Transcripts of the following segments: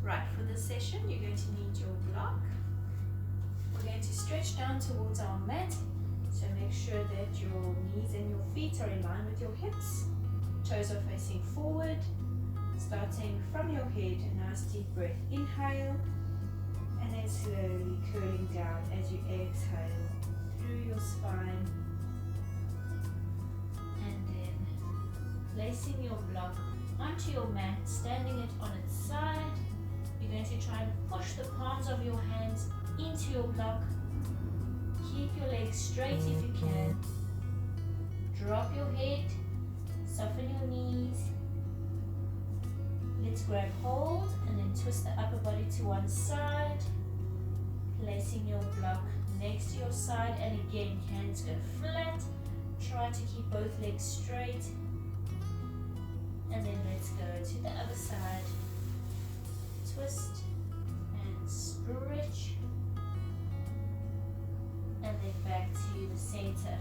Right, for this session, you're going to need your block. We're going to stretch down towards our mat. So make sure that your knees and your feet are in line with your hips. Toes are facing forward. Starting from your head, a nice deep breath. Inhale. And then slowly curling down as you exhale through your spine. And then placing your block onto your mat, standing it on its side. You're going to try and push the palms of your hands into your block. Keep your legs straight if you can. Drop your head, soften your knees. Let's grab hold and then twist the upper body to one side. Placing your block next to your side, and again, hands go flat. Try to keep both legs straight. And then let's go to the other side. Twist and stretch. And then back to the center.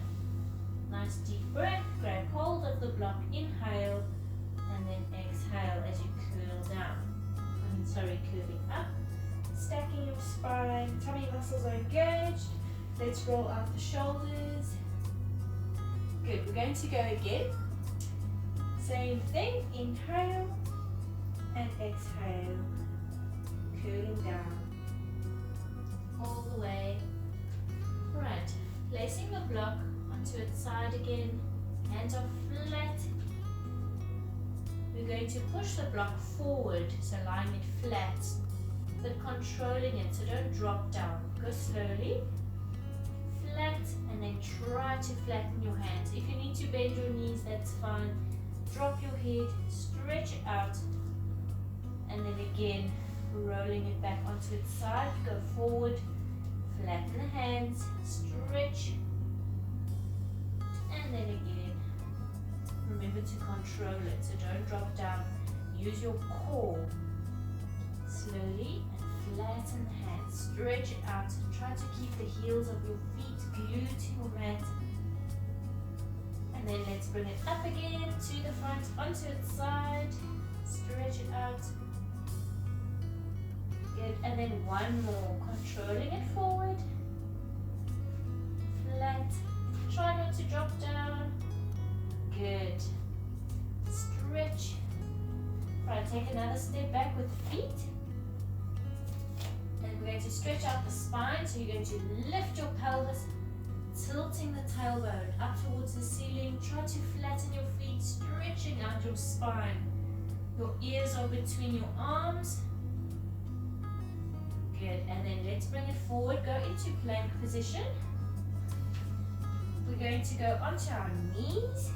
Nice deep breath. Grab hold of the block. Inhale. And then exhale as you curl down. Curling up. Stacking your spine. Tummy muscles are engaged. Let's roll out the shoulders. Good. We're going to go again. Same thing. Inhale. And exhale. Curling down. All the way. Right. Placing the block onto its side again. Hands are flat. We're going to push the block forward, so lying it flat, but controlling it, so don't drop down. Go slowly, flat, and then try to flatten your hands. If you need to bend your knees, that's fine. Drop your head, stretch it out, and then again, rolling it back onto its side. Go forward, flatten the hands, stretch, and then again. Remember to control it, so don't drop down. Use your core. Slowly and flatten the hands. Stretch it out. Try to keep the heels of your feet glued to your mat. And then let's bring it up again to the front, onto its side. Stretch it out. Good. And then one more. Controlling it forward. Flat. Try not to drop down. Good. Stretch. Right, take another step back with the feet. And we're going to stretch out the spine. So you're going to lift your pelvis, tilting the tailbone up towards the ceiling. Try to flatten your feet, stretching out your spine. Your ears are between your arms. Good. And then let's bring it forward. Go into plank position. We're going to go onto our knees.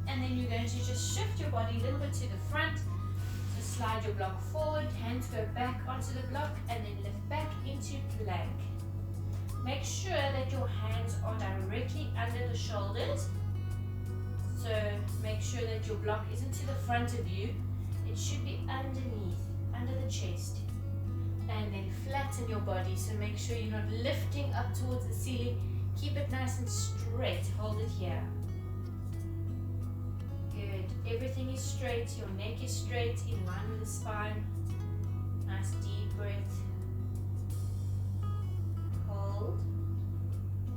And then you're going to just shift your body a little bit to the front. So slide your block forward, hands go back onto the block, and then lift back into plank. Make sure that your hands are directly under the shoulders. So make sure that your block isn't to the front of you. It should be underneath, under the chest. And then flatten your body. So make sure you're not lifting up towards the ceiling. Keep it nice and straight. Hold it here. Good. Everything is straight. Your neck is straight, in line with the spine. Nice deep breath. Hold.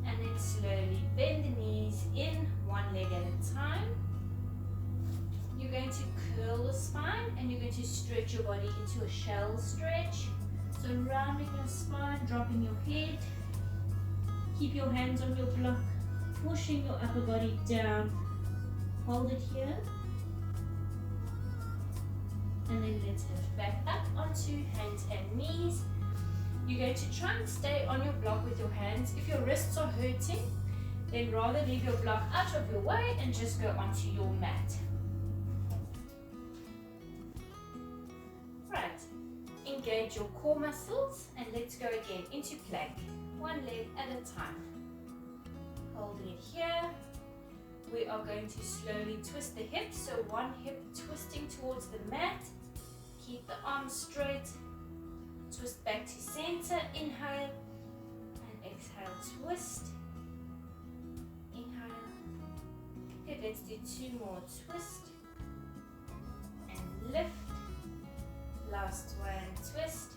And then slowly bend the knees in, one leg at a time. You're going to curl the spine and you're going to stretch your body into a shell stretch. So rounding your spine, dropping your head. Keep your hands on your block, pushing your upper body down. Hold it here. And then let's lift back up onto hands and knees. You're going to try and stay on your block with your hands. If your wrists are hurting, then rather leave your block out of your way and just go onto your mat. Right. Engage your core muscles and let's go again into plank. One leg at a time. Holding it here. We are going to slowly twist the hips, so one hip twisting towards the mat. Keep the arms straight. Twist back to center. Inhale and exhale. Twist. Inhale. Good, let's do two more. Twist and lift. Allow Last one, twist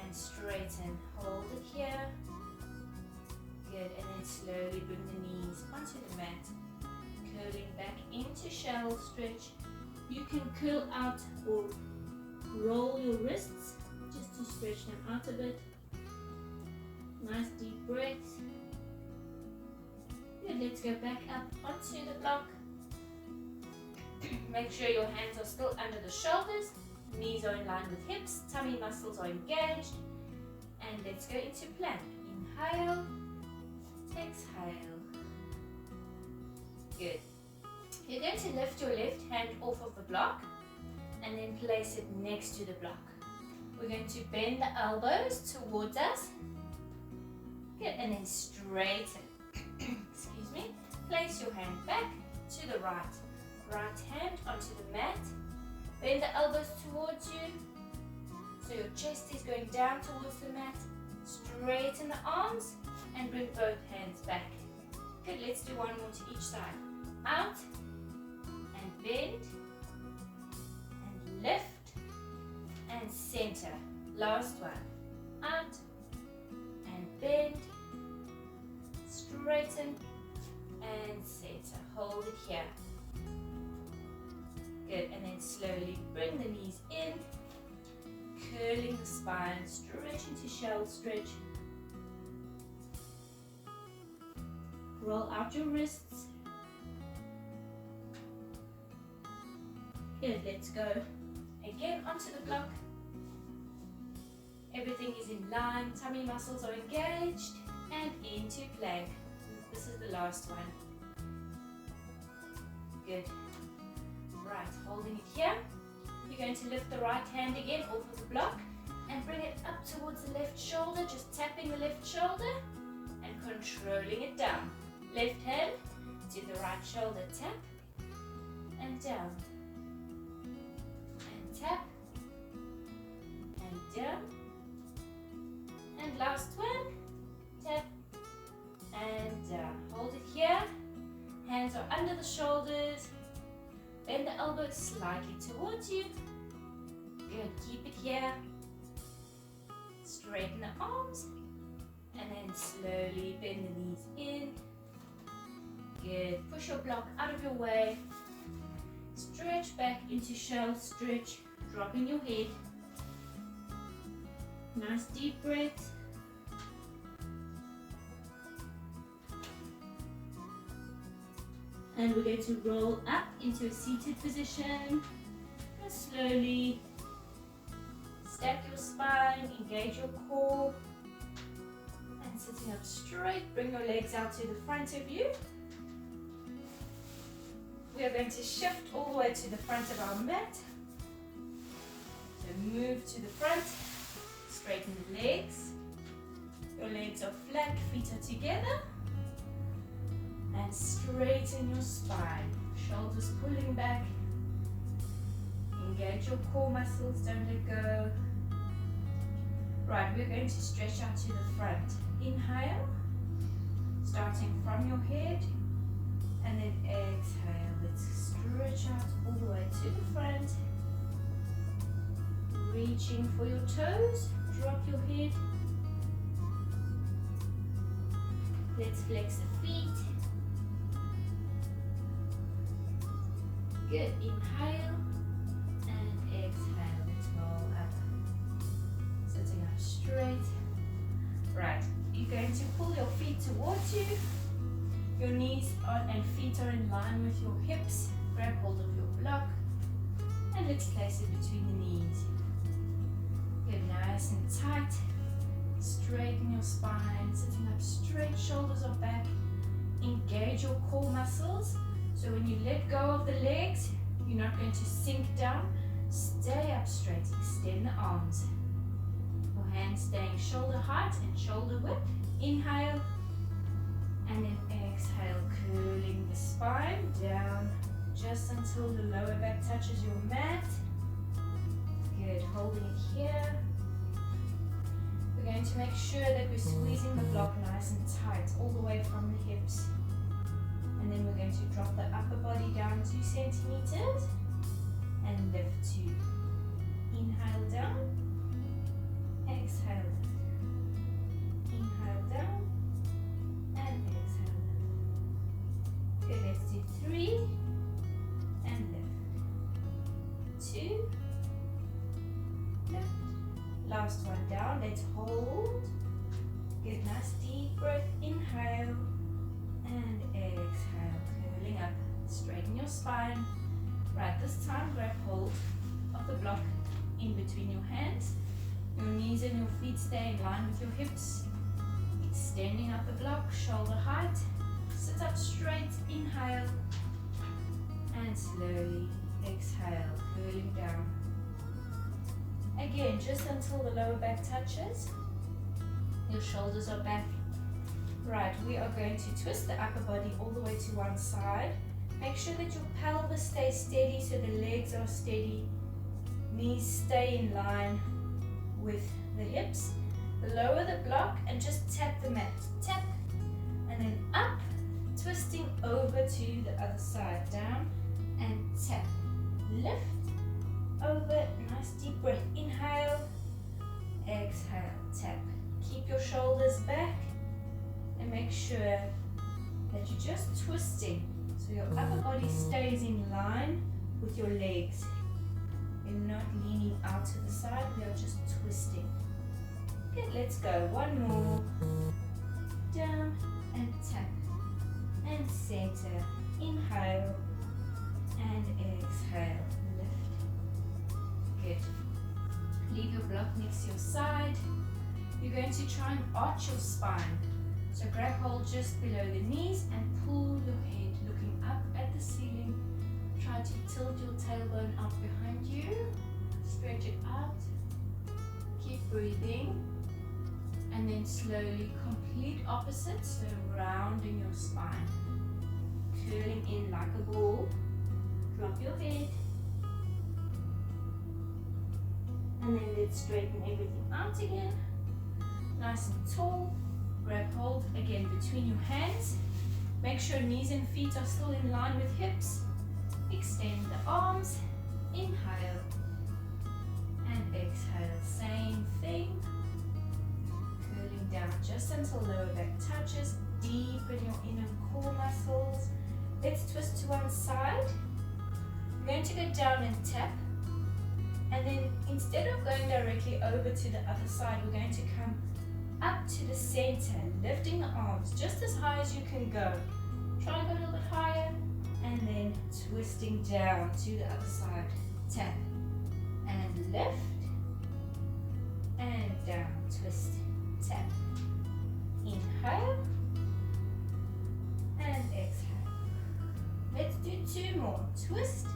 and straighten. Hold it here. Good, and then slowly bring the knees onto the mat. Curling back into shell stretch. You can curl out or roll your wrists just to stretch them out a bit. Nice deep breath. Good, let's go back up onto the block. Make sure your hands are still under the shoulders, knees are in line with hips, tummy muscles are engaged. And let's go into plank. Inhale, exhale. Good. You're going to lift your left hand off of the block and then place it next to the block. We're going to bend the elbows towards us. Good, and then straighten. Excuse me. Place your hand back to the right. Right hand onto the mat. Bend the elbows towards you. So your chest is going down towards the mat. Straighten the arms and bring both hands back. Good, let's do one more to each side. Out and bend and lift and center. Last one. Out and bend, straighten and center. Hold it here. Good, and then slowly bring the knees in, curling the spine, stretch into shell stretch. Roll out your wrists. Good, let's go again onto the block. Everything is in line, tummy muscles are engaged, and into plank. This is the last one. Good. Right, holding it here. You're going to lift the right hand again off of the block and bring it up towards the left shoulder, just tapping the left shoulder and controlling it down. Left hand to the right shoulder, tap and down. And tap and down. And last one, tap and down. Hold it here. Hands are under the shoulders. Bend the elbows slightly towards you. Good, keep it here. Straighten the arms. And then slowly bend the knees in. Good, push your block out of your way. Stretch back into shell stretch, dropping your head. Nice deep breath. And we're going to roll up into a seated position. And slowly stack your spine, engage your core. And sitting up straight, bring your legs out to the front of you. We are going to shift all the way to the front of our mat. So move to the front, straighten the legs. Your legs are flat, feet are together. And straighten your spine. Shoulders pulling back. Engage your core muscles, don't let go. Right, we're going to stretch out to the front. Inhale, starting from your head. And then exhale. Let's stretch out all the way to the front. Reaching for your toes. Drop your head. Let's flex the feet. Good. Inhale and exhale. Let's roll up. Sitting up straight. Right. You're going to pull your feet towards you. Your knees and feet are in line with your hips. Grab hold of your block. And let's place it between the knees. Get nice and tight. Straighten your spine. Sitting up straight. Shoulders are back. Engage your core muscles. So when you let go of the legs, you're not going to sink down. Stay up straight. Extend the arms. Your hands staying shoulder height and shoulder width. Inhale. And then exhale, curling the spine down just until the lower back touches your mat. Good, holding it here. We're going to make sure that we're squeezing the block nice and tight all the way from the hips. And then we're going to drop the upper body down 2 centimeters and lift 2. 3, and lift. 2, lift. Last one down, let's hold. Good, nice deep breath, inhale, and exhale, curling up. Straighten your spine. Right, this time grab hold of the block in between your hands. Your knees and your feet stay in line with your hips. Extending out the block, shoulder height. Sit up straight, inhale, and slowly exhale, curling down. Again, just until the lower back touches. Your shoulders are back. Right, we are going to twist the upper body all the way to one side. Make sure that your pelvis stays steady so the legs are steady. Knees stay in line with the hips. Lower the block and just tap the mat. Tap, and then up, twisting over to the other side. Down and tap. Lift, over, nice deep breath. Inhale, exhale, tap. Keep your shoulders back and make sure that you're just twisting so your upper body stays in line with your legs. You're not leaning out to the side, we are just twisting. Okay, let's go. One more. Down and tap. And center. Inhale and exhale. Lift. Good. Leave your block next to your side. You're going to try and arch your spine. So grab hold just below the knees and pull your head looking up at the ceiling. Try to tilt your tailbone up behind you. Stretch it out. Keep breathing. And then slowly complete opposite, so rounding your spine. Curling in like a ball. Drop your head. And then let's straighten everything out again. Nice and tall. Grab hold again between your hands. Make sure knees and feet are still in line with hips. Extend the arms. Inhale. And exhale. Same thing. Curling down just until lower back touches. Deepen your inner core muscles. Let's twist to one side. We're going to go down and tap. And then instead of going directly over to the other side, we're going to come up to the center, lifting the arms just as high as you can go. Try and go a little bit higher, and then twisting down to the other side. Tap, and lift, and down, twist, tap. Inhale, and exhale. Let's do 2 more. Twist,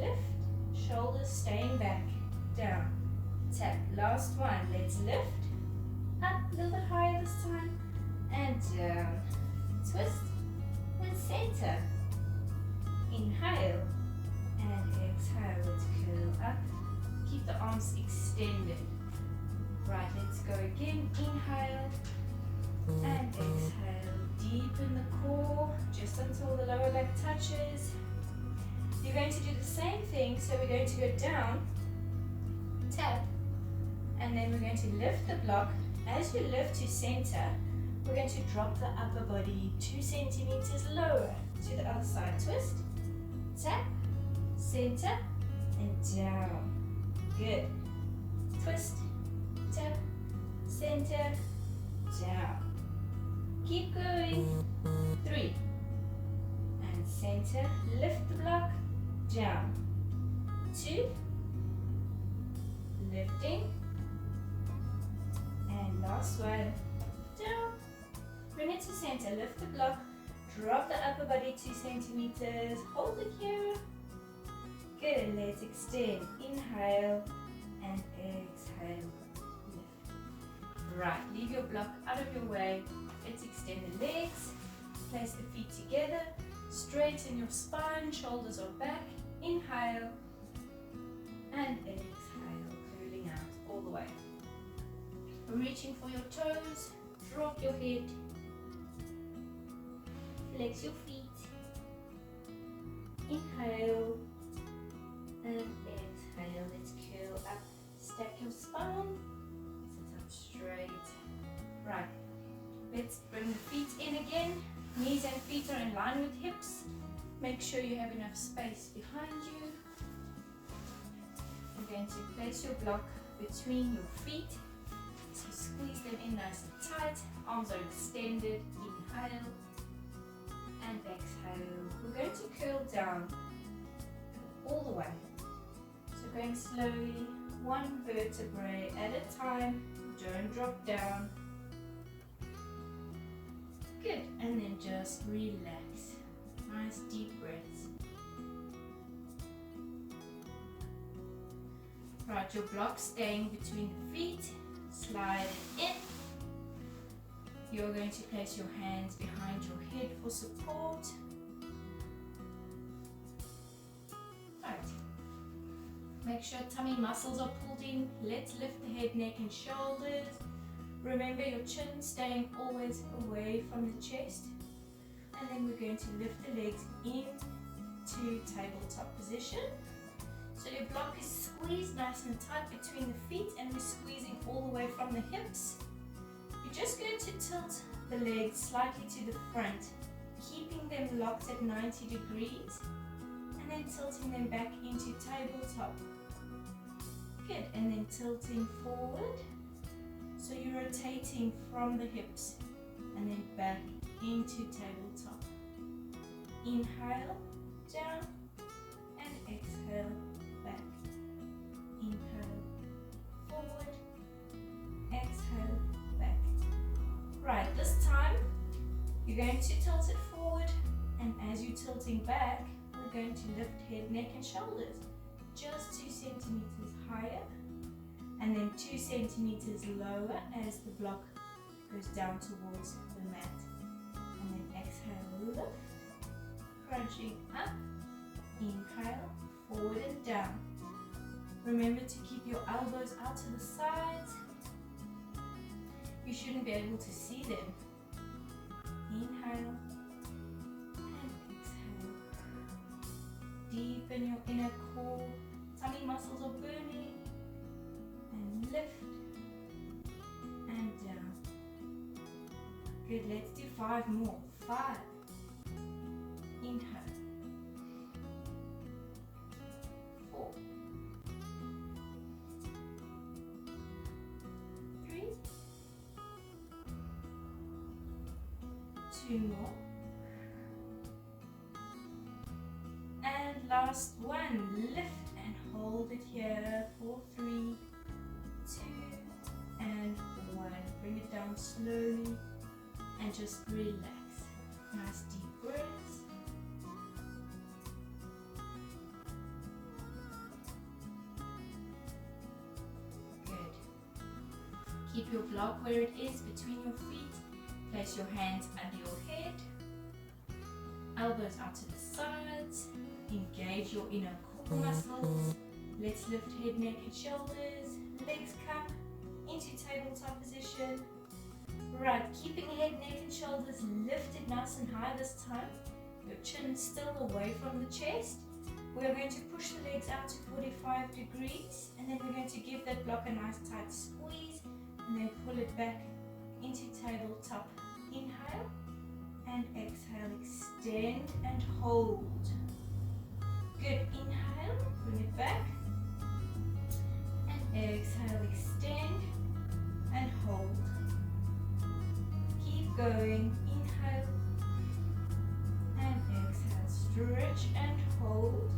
lift, shoulders staying back, down, tap. Last one, let's lift. Up a little bit higher this time, and down, twist, and center. Inhale, and exhale, let's curl up. Keep the arms extended. Right, let's go again. Inhale, and exhale. Deepen the core, just until the lower back touches. You're going to do the same thing, so we're going to go down, tap, and then we're going to lift the block. As you lift to center, we're going to drop the upper body 2 centimeters lower to the other side. Twist, tap, center, and down. Good. Twist, tap, center, down. Keep going. 3. And center, lift the block, down. 2. Lifting. And last one, down. Bring it to center, lift the block, drop the upper body 2 centimeters, hold it here. Good, let's extend. Inhale and exhale, lift. Right, leave your block out of your way. Let's extend the legs, place the feet together, straighten your spine, shoulders are back. Inhale and exhale, curling out all the way. Reaching for your toes, drop your head, flex your feet, inhale and exhale. Let's curl up, stack your spine, sit up straight. Right, let's bring the feet in again. Knees and feet are in line with hips. Make sure you have enough space behind you. You're going to place your block between your feet. So squeeze them in nice and tight. Arms are extended. Inhale and exhale. We're going to curl down all the way. So going slowly, one vertebrae at a time. Don't drop down. Good. And then just relax. Nice deep breaths. Right, your block staying between the feet. Slide it in. You're going to place your hands behind your head for support. Right. Make sure tummy muscles are pulled in. Let's lift the head, neck and shoulders. Remember your chin staying always away from the chest. And then we're going to lift the legs into tabletop position. So your block is squeezed nice and tight between the feet and we're squeezing all the way from the hips. You're just going to tilt the legs slightly to the front, keeping them locked at 90 degrees and then tilting them back into tabletop. Good, and then tilting forward. So you're rotating from the hips and then back into tabletop. Inhale, down, and exhale, back. Inhale, forward, exhale, back. Right, this time, you're going to tilt it forward, and as you're tilting back, we're going to lift head, neck, and shoulders. Just 2 centimeters higher, and then 2 centimeters lower as the block goes down towards the mat. And then exhale, lift, crunching up, inhale, forward and down. Remember to keep your elbows out to the sides. You shouldn't be able to see them. Inhale and exhale. Deepen your inner core. Tummy muscles are burning. And lift and down. Good, let's do 5 more. 5. Inhale. 4. 3. 2 more. And last one. Lift and hold it here for 3, 2, and 1. Bring it down slowly and just relax. Nice deep breaths. Good. Keep your block where it is between your feet. Place your hands under your head. Elbows out to the sides. Engage your inner core muscles. Let's lift head, neck and shoulders. Legs come into tabletop position. Right, keeping head, neck and shoulders lifted nice and high this time. Your chin still away from the chest. We're going to push the legs out to 45 degrees and then we're going to give that block a nice tight squeeze and then pull it back into tabletop. Inhale and exhale, extend and hold. Good, inhale, bring it back and exhale, extend and hold. Keep going, inhale and exhale, stretch and hold.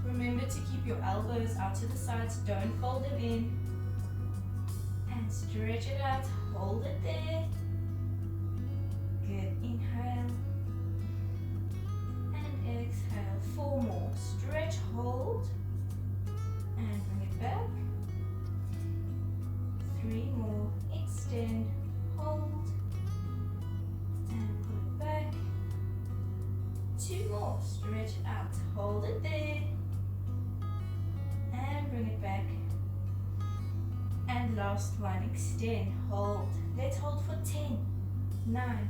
Remember to keep your elbows out to the sides, don't fold them in. And stretch it out, hold it there. Good, inhale and exhale. 4 more, stretch, hold and bring it back. 3 more, extend, hold and pull it back. 2 more, stretch it out, hold it there and bring it back. And last one, extend, hold. Let's hold for 10, 9,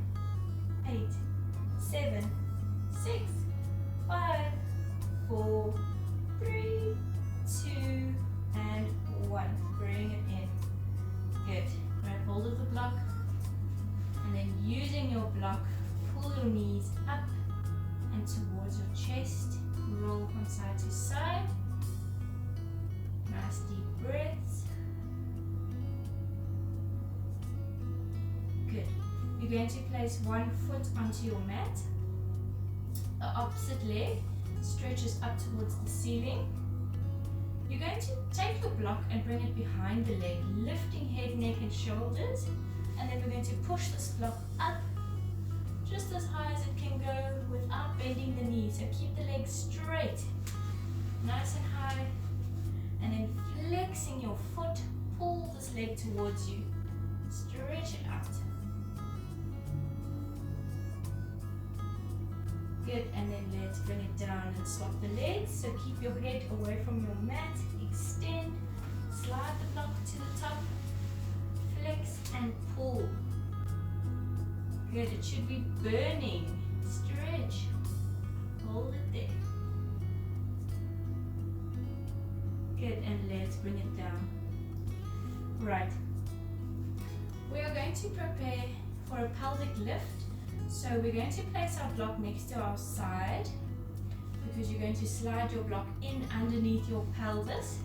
8, 7, 6, 5, 4, 3, 2, and 1. Bring it in. Good. Grab hold of the block and then using your block, pull your knees up hand towards your chest. Roll from side to side. Nice deep breaths. Good. You're going to place one foot onto your mat. The opposite leg stretches up towards the ceiling. You're going to take your block and bring it behind the leg, lifting head, neck and shoulders. And then we're going to push this block up just as high as it can go without bending the knees. So keep the legs straight, nice and high. And then flexing your foot, pull this leg towards you. Stretch it out. Good, and then let's bring it down and swap the legs. So keep your head away from your mat, extend, slide the block to the top, flex and pull. Good, it should be burning. Stretch, hold it there. Good, and let's bring it down. Right, we are going to prepare for a pelvic lift. So we're going to place our block next to our side because you're going to slide your block in underneath your pelvis.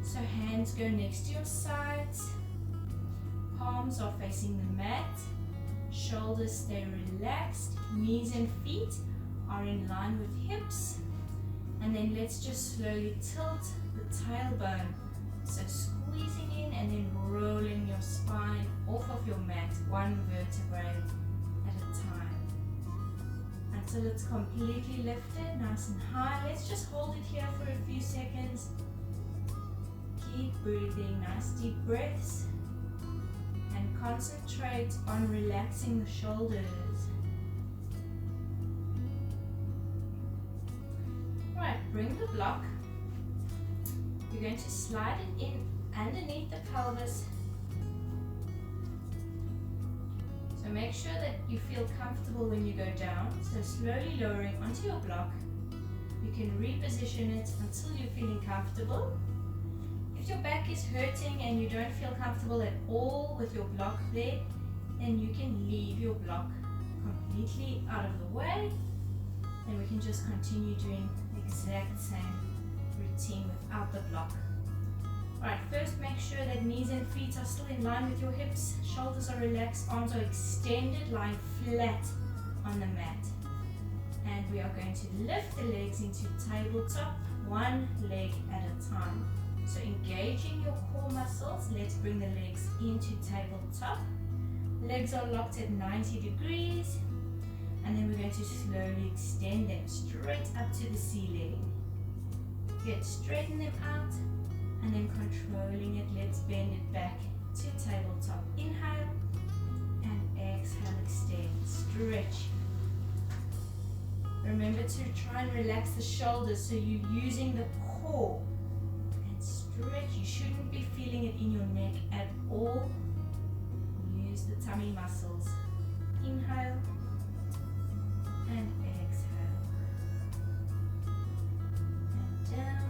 So hands go next to your sides, palms are facing the mat, shoulders stay relaxed, knees and feet are in line with hips. And then let's just slowly tilt the tailbone. So squeezing in and then rolling your spine off of your mat, one vertebrae at a time, until it's completely lifted, nice and high. Let's just hold it here for a few seconds. Keep breathing, nice deep breaths, and concentrate on relaxing the shoulders. Right, bring the block. You're going to slide it in underneath the pelvis. So make sure that you feel comfortable when you go down. So slowly lowering onto your block. You can reposition it until you're feeling comfortable. If your back is hurting and you don't feel comfortable at all with your block there, then you can leave your block completely out of the way. And we can just continue doing the exact same routine without the block. Alright, first make sure that knees and feet are still in line with your hips, shoulders are relaxed, arms are extended, lying flat on the mat. And we are going to lift the legs into tabletop, one leg at a time. So engaging your core muscles, let's bring the legs into tabletop. Legs are locked at 90 degrees. And then we're going to slowly extend them straight up to the ceiling. Good, straighten them out. And then controlling it, let's bend it back to tabletop. Inhale and exhale, extend, stretch. Remember to try and relax the shoulders so you're using the core. And stretch, you shouldn't be feeling it in your neck at all. Use the tummy muscles. Inhale and exhale. And down.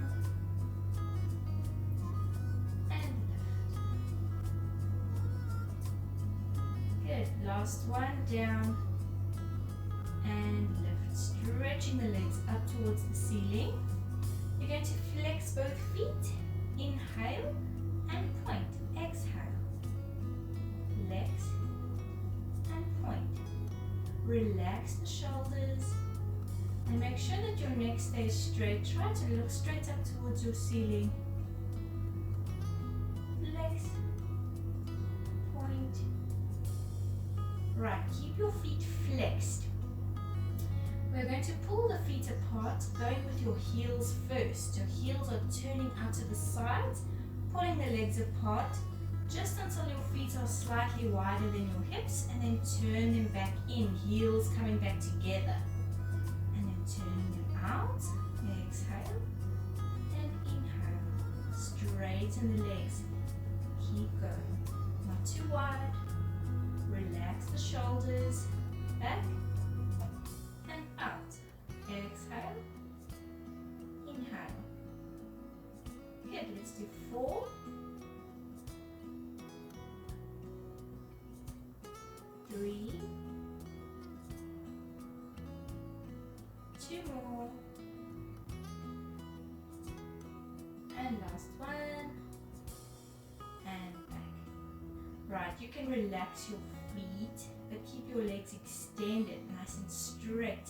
Last one, down and lift, stretching the legs up towards the ceiling. You're going to flex both feet, inhale and point, exhale, flex and point. Relax the shoulders and make sure that your neck stays straight. Try to look straight up towards your ceiling. Flex, point. Right, keep your feet flexed. We're going to pull the feet apart, going with your heels first. Your heels are turning out to the sides, pulling the legs apart, just until your feet are slightly wider than your hips, and then turn them back in, heels coming back together. And then turning them out, exhale, and inhale. Straighten the legs, keep going, not too wide. Relax the shoulders, back and out. Exhale, inhale. Good, let's do 4, 3, 2 more. And last one. And back. Right, you can relax your feet, but keep your legs extended, nice and straight.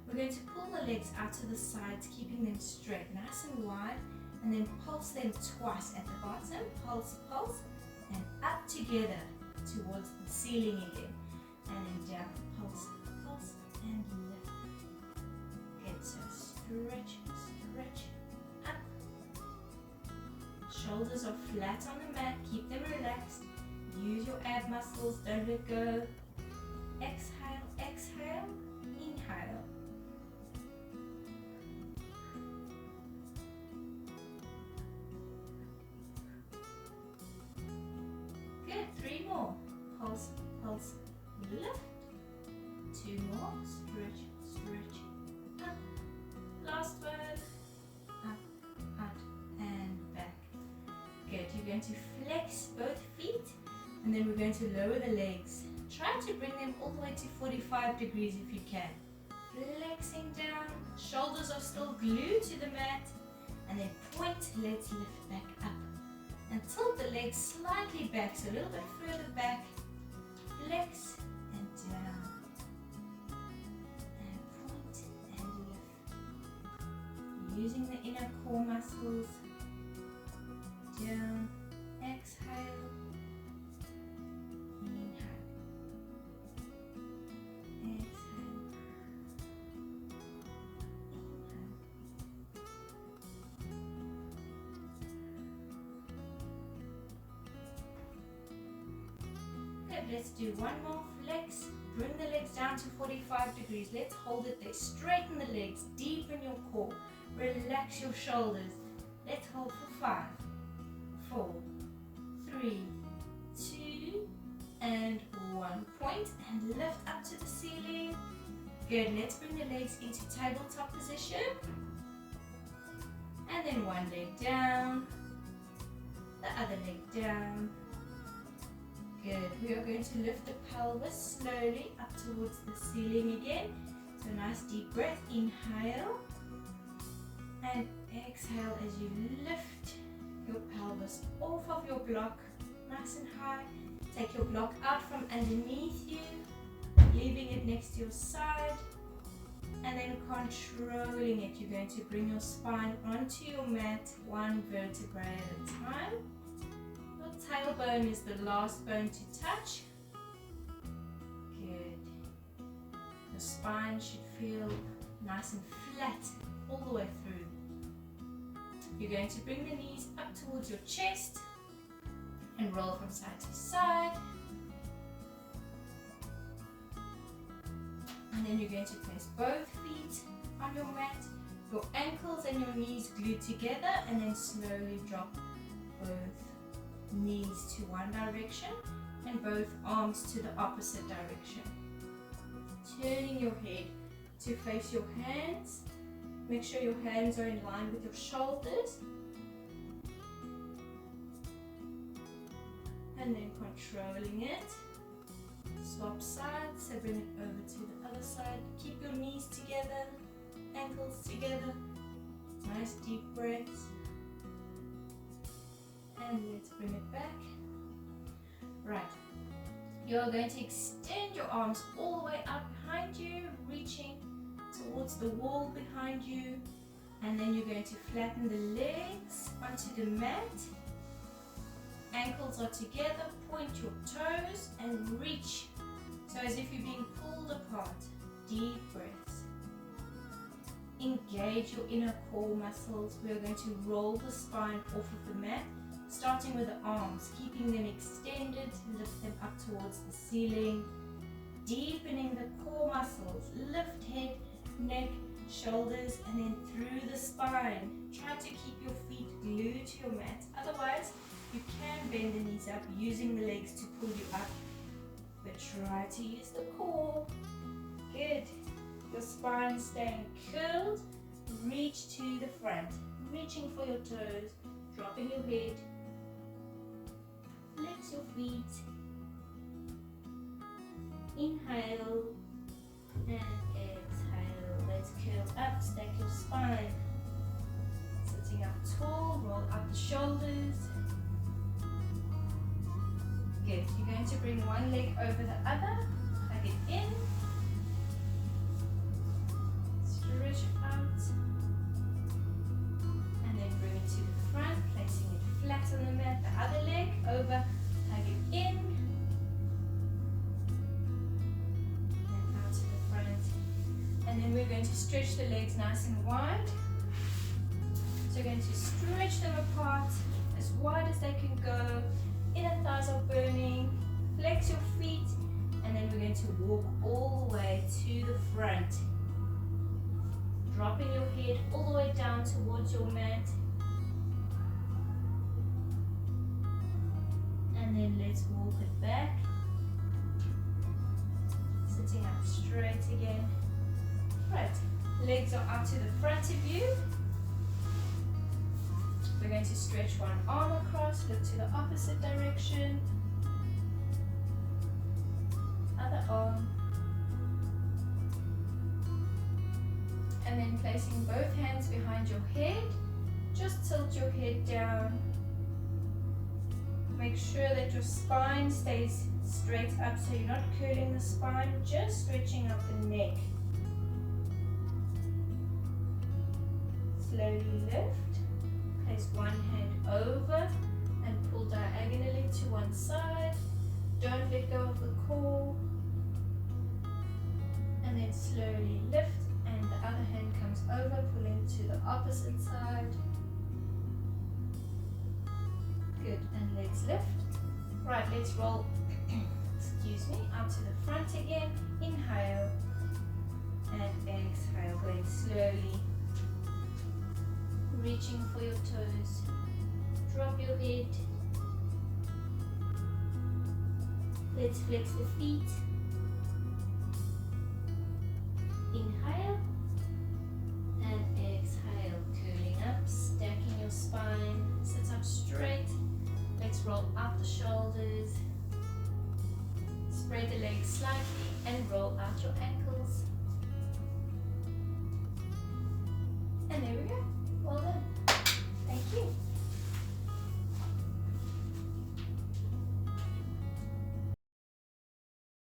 We're going to pull the legs out to the sides, keeping them straight, nice and wide, and then pulse them twice at the bottom. Pulse, pulse, and up together towards the ceiling again. And then down, pulse, pulse, and lift. Good, so stretch, stretch, up. Shoulders are flat on the mat, keep them relaxed. Use your ab muscles, don't let go. Exhale, exhale, inhale. Good, 3 more. Pulse, pulse, lift. 2 more. Stretch, stretch, up. Last one. Up, out, and back. Good. You're going to flex both feet, and then we're going to lower the legs. Try to bring them all the way to 45 degrees if you can. Flexing down. Shoulders are still glued to the mat. And then point. Let's lift back up. And tilt the legs slightly back, so a little bit further back. Flex and down. And point and lift. Using the inner core muscles. Down. Exhale. Inhale. Exhale. Good, let's do one more flex. Bring the legs down to 45 degrees. Let's hold it there. Straighten the legs, deepen your core. Relax your shoulders. Let's hold for 5, 4, 3, 2, and 1. Point and lift up to the ceiling. Good, let's bring the legs into tabletop position. And then one leg down, the other leg down. Good, we are going to lift the pelvis slowly up towards the ceiling again. So nice deep breath, inhale. And exhale as you lift your pelvis off of your block, nice and high. Take your block out from underneath you, leaving it next to your side, and then controlling it. You're going to bring your spine onto your mat, one vertebrae at a time. Your tailbone is the last bone to touch. Good. Your spine should feel nice and flat all the way through. You're going to bring the knees up towards your chest and roll from side to side. And then you're going to place both feet on your mat, your ankles and your knees glued together, and then slowly drop both knees to one direction and both arms to the opposite direction. Turning your head to face your hands. Make sure your hands are in line with your shoulders. And then controlling it. Swap sides, so bring it over to the other side. Keep your knees together, ankles together. Nice deep breaths. And let's bring it back. Right. You're going to extend your arms all the way out behind you, reaching towards the wall behind you, and then you're going to flatten the legs onto the mat. Ankles are together, point your toes and reach, so as if you're being pulled apart. Deep breaths. Engage your inner core muscles. We are going to roll the spine off of the mat, starting with the arms, keeping them extended. Lift them up towards the ceiling, deepening the core muscles. Lift head, neck, shoulders, and then through the spine. Try to keep your feet glued to your mat. Otherwise, you can bend the knees up using the legs to pull you up, but try to use the core. Good. Your spine staying curled. Reach to the front, reaching for your toes, dropping your head. Flex your feet. Inhale and exhale. Let let's curl up, stack your spine. Sitting up tall, roll up the shoulders. Good. You're going to bring one leg over the other, hug it in, stretch out, and then bring it to the front, placing it flat on the mat. The other leg over, hug it in, and out to the front. And then we're going to stretch the legs nice and wide. So you're going to stretch them apart as wide as they can go. Inner thighs are burning. Flex your feet, and then we're going to walk all the way to the front. Dropping your head all the way down towards your mat. And then let's walk it back. Sitting up straight again. Right, legs are out to the front of you. We're going to stretch one arm across, look to the opposite direction. Other arm. And then placing both hands behind your head. Just tilt your head down. Make sure that your spine stays straight up so you're not curling the spine, just stretching up the neck. Slowly lift. Place one hand over and pull diagonally to one side. Don't let go of the core. And then slowly lift, and the other hand comes over, pulling to the opposite side. Good, and let's lift. Right, let's roll, excuse me, out to the front again. Inhale and exhale, going slowly. Reaching for your toes. Drop your head. Let's flex the feet.